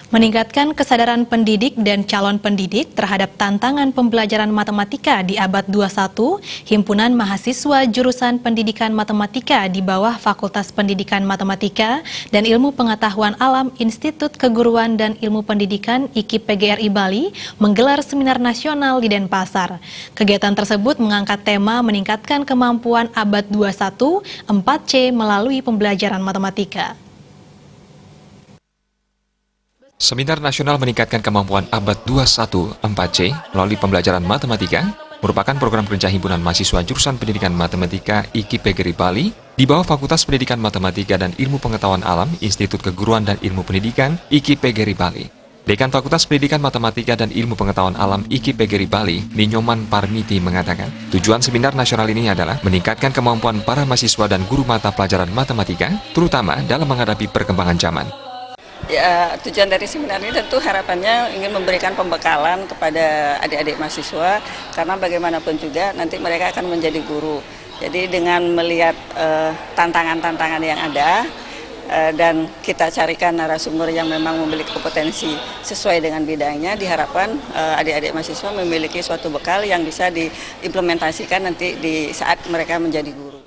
Meningkatkan kesadaran pendidik dan calon pendidik terhadap tantangan pembelajaran matematika di abad 21, Himpunan Mahasiswa Jurusan Pendidikan Matematika di bawah Fakultas Pendidikan Matematika dan Ilmu Pengetahuan Alam Institut Keguruan dan Ilmu Pendidikan IKIP PGRI Bali menggelar seminar nasional di Denpasar. Kegiatan tersebut mengangkat tema meningkatkan kemampuan abad 21 4C melalui pembelajaran matematika. Seminar nasional meningkatkan kemampuan abad 21 4C melalui pembelajaran matematika merupakan program kerja Himpunan Mahasiswa Jurusan Pendidikan Matematika IKIP PGRI Bali di bawah Fakultas Pendidikan Matematika dan Ilmu Pengetahuan Alam Institut Keguruan dan Ilmu Pendidikan IKIP PGRI Bali. Dekan Fakultas Pendidikan Matematika dan Ilmu Pengetahuan Alam IKIP PGRI Bali, Ninyoman Parmiti mengatakan, tujuan seminar nasional ini adalah meningkatkan kemampuan para mahasiswa dan guru mata pelajaran matematika, terutama dalam menghadapi perkembangan zaman. Ya, tujuan dari seminar ini tentu harapannya ingin memberikan pembekalan kepada adik-adik mahasiswa, karena bagaimanapun juga nanti mereka akan menjadi guru. Jadi dengan melihat tantangan-tantangan yang ada dan kita carikan narasumber yang memang memiliki kompetensi sesuai dengan bidangnya, diharapkan adik-adik mahasiswa memiliki suatu bekal yang bisa diimplementasikan nanti di saat mereka menjadi guru.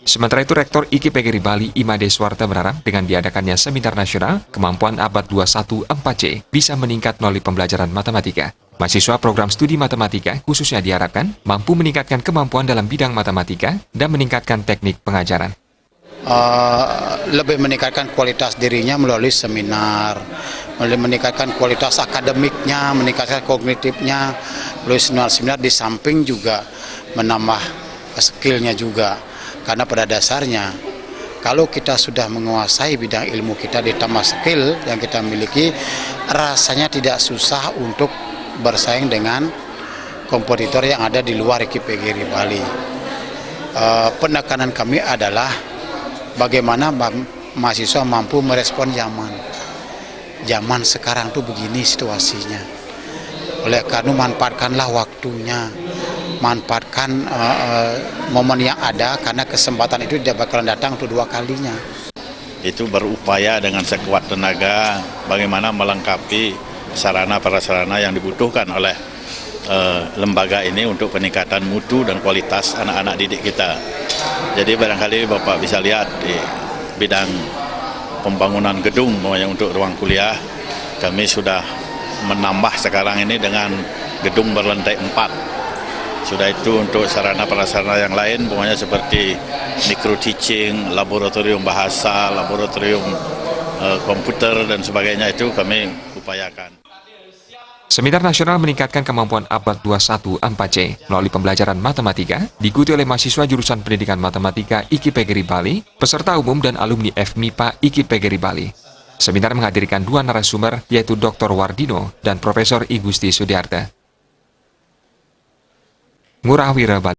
Sementara itu, Rektor IKIP PGRI Bali, Imade Swarta berharap dengan diadakannya seminar nasional, kemampuan abad 21 4C bisa meningkat melalui pembelajaran matematika. Mahasiswa program studi matematika khususnya diharapkan mampu meningkatkan kemampuan dalam bidang matematika dan meningkatkan teknik pengajaran. Lebih meningkatkan kualitas dirinya melalui seminar, meningkatkan kualitas akademiknya, meningkatkan kognitifnya melalui seminar-seminar, di samping juga menambah skillnya juga. Karena pada dasarnya, kalau kita sudah menguasai bidang ilmu kita ditambah skill yang kita miliki, rasanya tidak susah untuk bersaing dengan kompetitor yang ada di luar IKIP PGRI Bali. Penekanan kami adalah bagaimana mahasiswa mampu merespon zaman. Zaman sekarang tuh begini situasinya. Oleh karena manfaatkanlah waktunya, manfaatkan momen yang ada, karena kesempatan itu tidak bakalan datang untuk dua kalinya. Itu berupaya dengan sekuat tenaga bagaimana melengkapi sarana-prasarana yang dibutuhkan oleh lembaga ini untuk peningkatan mutu dan kualitas anak-anak didik kita. Jadi barangkali Bapak bisa lihat di bidang pembangunan gedung yang untuk ruang kuliah, kami sudah menambah sekarang ini dengan gedung berlantai 4. Sudah itu untuk sarana-prasarana yang lain, pokoknya seperti micro teaching, laboratorium bahasa, laboratorium komputer dan sebagainya, itu kami upayakan. Seminar nasional meningkatkan kemampuan abad 21 4C melalui pembelajaran matematika diikuti oleh mahasiswa jurusan Pendidikan Matematika IKIP PGRI Bali, peserta umum dan alumni FMIPA IKIP PGRI Bali. Seminar menghadirkan dua narasumber, yaitu Dr. Wardino dan Profesor I Gusti Sudiarta. Ngurah Wira Bali.